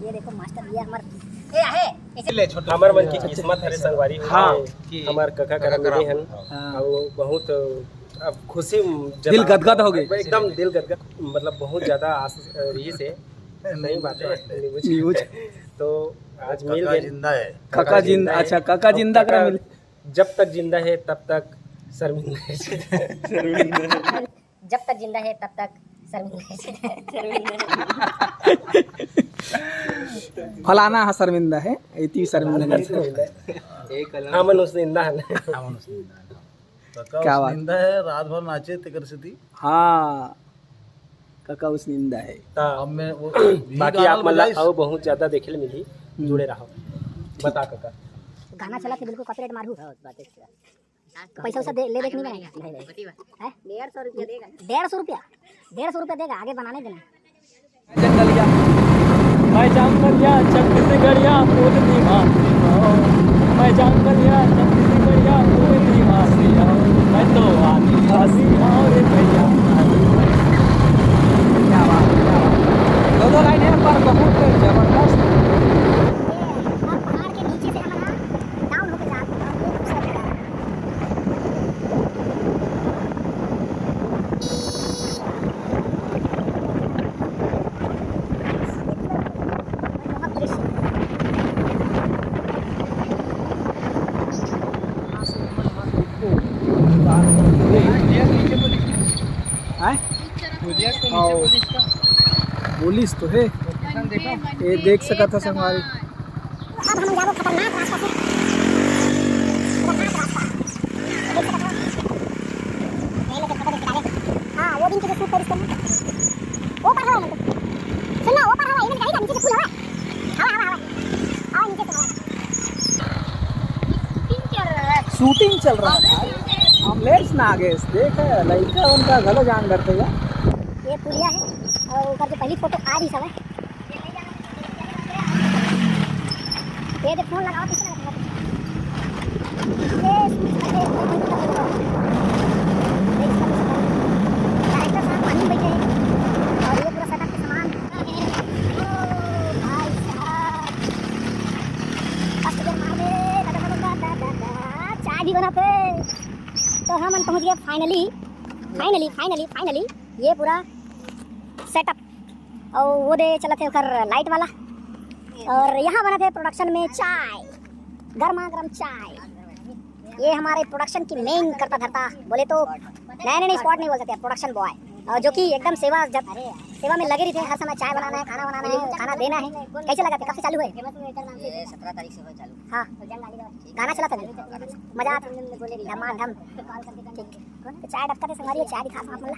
ये देखो मास्टर भैया हमार ए आहे ले छोटा हमर मन की किस्मत हरे संगवारी हाँ हमार कका करा मिले हन और बहुत अब खुशी दिल गदगद हो गई एकदम दिल गदगद मतलब बहुत ज्यादा आस रही से नहीं बात है न्यूज तो आज मिल गए जिंदा है काका जिंदा अच्छा काका जिंदा करा मिल जब तक जिंदा है तब तक शर्मिंदा है जब तक जिंदा है तब तक शर्मिंदा फलाना हा शर्मिंदा है इतनी शर्मिंदा अमन उसनिंदा है क्या बात जिंदा है रात भर नाचे तिकर से थी हाँ काका उसनिंदा है अब मैं वो बाकी आप मतलब और बहुत ज्यादा देखे मिली जुड़े रहो बता काका गाना चला के बिल्कुल कॉपीराइट मारू पैसा उसा ले देख नहीं बनाएगा नहीं 150 रुपया देगा 150 रुपया देगा आगे बनाने देना जंगलिया मैं जंगलिया छत्तीसगढ़िया बोलती मैं जंगलिया छत्तीसगढ़िया बोलती मैं तो आदिवासी और भैया क्या बात दो लाइन है पर बहुत जबरदस्त पहाड़ के नीचे से हमारा डाउन होकर जाता है वो खूबसूरत जगह है पुलिस तो है ये देख सका था संगवारी अब हम जाओ खतरनाक रास्ता से हाँ वो दिन के सूट पर इसको वो पर हवा सुनना वो पर हवा इधर जाएगा नीचे से फुल हवा हवा नीचे से शूटिंग चल रहा है आमलेट्स ना आगे देख लड़का उनका गलो जान करते हैं ये पुलिया है और ऊपर जो पहली फोटो आ रही सब है ये देख फोन लगाओ किसने लगाया डायरेक्टर साहब पानी में बैठे हैं और ये पूरा सेटअप के सामान भाई साहब फर्स्ट गियर मार दे चाय भी बनाते तो हम पहुंच गए फाइनली ये पूरा सेटअप और वो दे चला थे उधर लाइट वाला और यहाँ बना थे प्रोडक्शन में चाय गर्मा गर्म चाय ये हमारे प्रोडक्शन की मेन करता धरता बोले तो नहीं स्पॉट नहीं बोल सकते प्रोडक्शन बॉय जो कि एकदम सेवा में लगे रही थे हर समय चाय बनाना है खाना देना है कैसे लगा थे कब से चालू है 17 तारीख से चालू हाँ गाना चला था मजा आता धमाधम ठीक तो चाय डकता थे संगारी चाय दिखा आप मतलब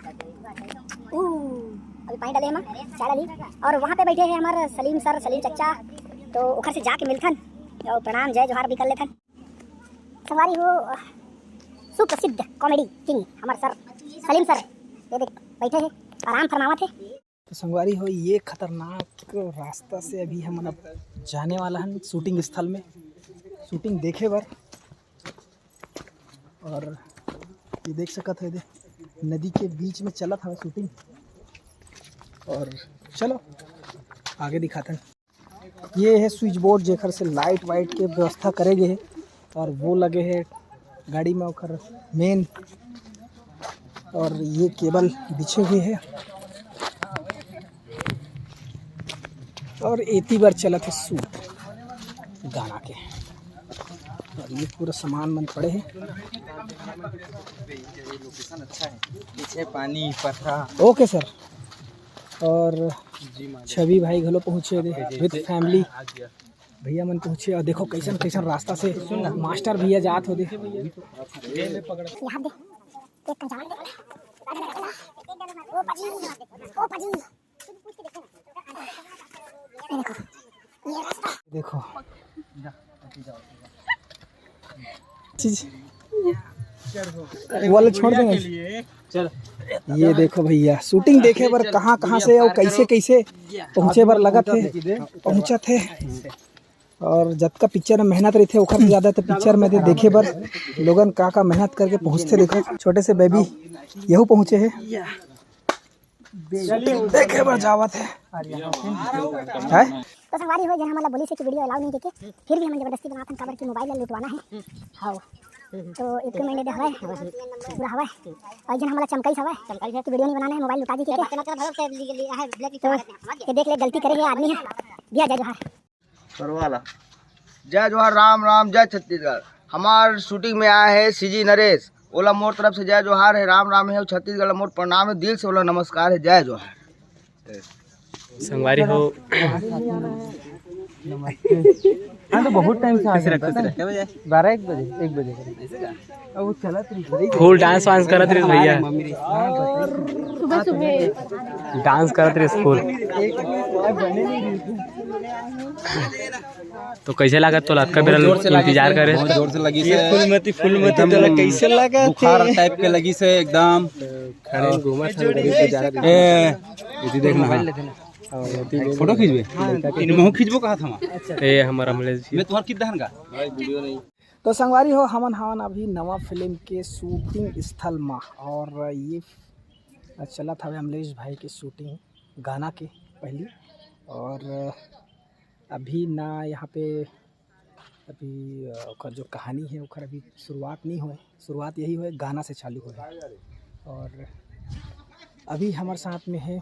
अभी पानी डाले हम चाय डाली और वहाँ पे बैठे हैं हमारे सलीम चचा तो उखर से जाके मिलथन और प्रणाम जय जोहार भी कर लेथन संगारी वो सुप्रसिद्ध कॉमेडी किंग हमारे सर सलीम सर ये देख बैठे हैं आराम फरमावत है तो संगवारी हो ये खतरनाक रास्ता से अभी हम अब जाने वाला हैं शूटिंग स्थल में शूटिंग देखे बर और ये देख सकत है नदी के बीच में चला था शूटिंग और चलो आगे दिखाते हैं ये है स्विच बोर्ड जेकर से लाइट वाइट के व्यवस्था करे गए है और वो लगे है गाड़ी में ओकर मेन और ये केबल बिछे हुए है और एती बार चला था शूट गाना के और ये पूरा सामान मन पड़े हैं लोकेशन अच्छा है पीछे पानी पथरा ओके सर और छवि भाई घलो पहुँचे विद फैमिली भैया मन पहुँचे और देखो कैसन कैसन रास्ता से मास्टर भैया जात हो देखो चीज वाले छोड़ देंगे चल ये देखो भैया शूटिंग देखे बर कहाँ कहाँ से और कैसे कैसे पहुँचे बर लगा थे पहुँचा थे और जब का पिक्चर में मेहनत रही थे उखर ज़्यादा तो पिक्चर में देखे बर लोगन का मेहनत करके पहुँचते देखो छोटे से बेबी यहू पहुँचे है देखे बर जावत है तो संगवारी हो जन हमारा बोली से कि वीडियो अलाउ नहीं देके फिर भी हम जबरदस्ती बनाते काबर की मोबाइल लुटवाना है हाँ तो इक्विपमेंट दे हवा पूरा हवा और जन हमारा चमकाई हवा तो वीडियो नहीं बनाना है मोबाइल लुटा दी के तो देख ले गलती करेंगे आदमी है दिया जय जोहार परवाला जय जोहार राम राम जय छत्तीसगढ़। हमार शूटिंग में आया है सीजी नरेश। ओला मोर तरफ से जय जोहार है, राम राम है, छत्तीसगढ़ मोर प्रणाम है, दिल से ओला नमस्कार है, जय जोहार। संगवारी हो हाँ तो बहुत टाइम से आ गया 12-1 बजे अब वो चला फुल डांस वांस करत रही भैया, डांस करत रही फुल। तो कैसे लागत तो का बेरा इंतजार करे जोर से लगी से फुल मती तो कैसे लगा बुखार टाइप के लगी से एकदम खड़े घूमा था ये देखना फोटो खींचबे इन महू खींचबो कहा था ए हमर अमलेश जी मैं तुम्हार कितना का वीडियो नहीं। तो संगवारी हो हमन अभी नवा फिल्म के शूटिंग स्थल में और ये चला था अमलेश भाई के शूटिंग गाना के पहली और अभी ना यहाँ पे अभी ओकर जो कहानी है ओकर अभी शुरुआत नहीं हुए, शुरुआत यही हुए गाना से चालू हुए। और अभी हमारे साथ में है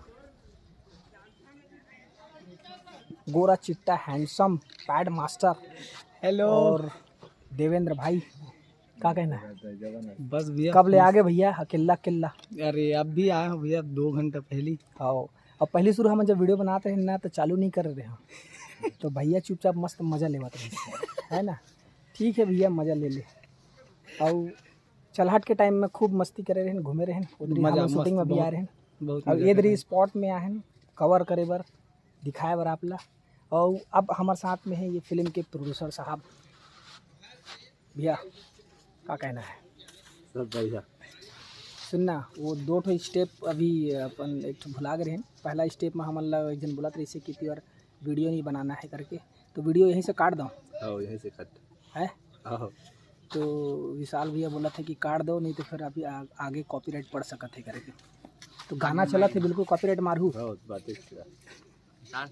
गोरा चिट्टा हैंडसम पैड मास्टर हेलो और देवेंद्र भाई, क्या कहना है? बस भैया कब ले आगे भैया अकेला अकेला? अरे अब भी आया हूँ भैया 2 घंटा पहले। आओ अब पहले शुरू हम जब वीडियो बनाते हैं ना तो चालू नहीं कर रहे हैं तो भैया चुपचाप मस्त मज़ा लेवाते हैं है ना। ठीक है भैया मज़ा ले ले। और चलहट के टाइम में खूब मस्ती करे रहे, घूमे रहे, उधर शूटिंग में भी आ रहे हैं और इधर स्पॉट में आए हैं कवर करे बर दिखाए बर आपला। और अब हमारे साथ में है ये फिल्म के प्रोड्यूसर साहब। भैया क्या कहना है? सब बढ़िया। सुनना वो 2 स्टेप अभी अपन एक भुला गए हैं। पहला स्टेप में हमन एक जन बोला था इसे कि प्योर वीडियो नहीं बनाना है करके, तो वीडियो यहीं से काट दो यहीं से कट है। तो विशाल भैया बोला था कि काट दो नहीं तो फिर अभी आगे कॉपीराइट पड़ सकत है करके। तो गाना चला थे बिल्कुल कॉपीराइट मारू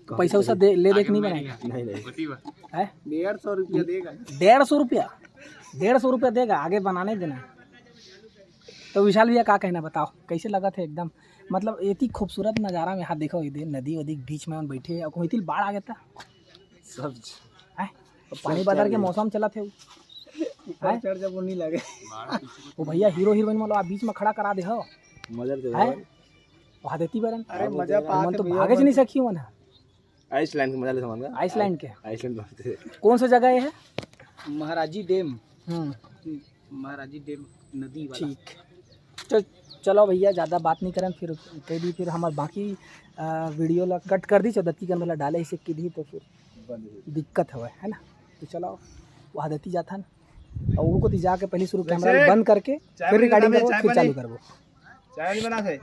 तो पैसा उसा ले देख नहीं बनाएगा नहीं है 150 रुपया देगा। 150 रुपया देगा आगे बनाने देना। तो विशाल भैया क्या कहना बताओ कैसे लगा था? एकदम मतलब इतनी खूबसूरत नज़ारा में हाथ देखो इधर नदी वदी बीच में बैठे और कोई बाढ़ आ गया था सब है पानी बादल के मौसम चला थे चढ़ जब वो नहीं लगे वो भैया हीरो हीरोइन मतलब बीच में खड़ा करा दे हो मजा है वहाँ देती बरन। अरे मजा मन तो भागे नहीं सकी हो ना। आइसलैंड का मजा ले समझ आइसलैंड के आइसलैंड कौन सा जगह ये है? महाराजी डैम। महाराजी डैम नदी वाला। ठीक चलो भैया ज़्यादा बात नहीं करें फिर कह दी फिर हमारे बाकी वीडियो ला कट कर दी चौदत्ती के मतलब डाले इसे की दी तो फिर दिक्कत है ना। तो चलो वहाँ देती जाता न और उनको जाके पहले शुरू कैमरा बंद करके फिर रिकॉर्डिंग करो फिर चालू करो। चाय नहीं बना थे।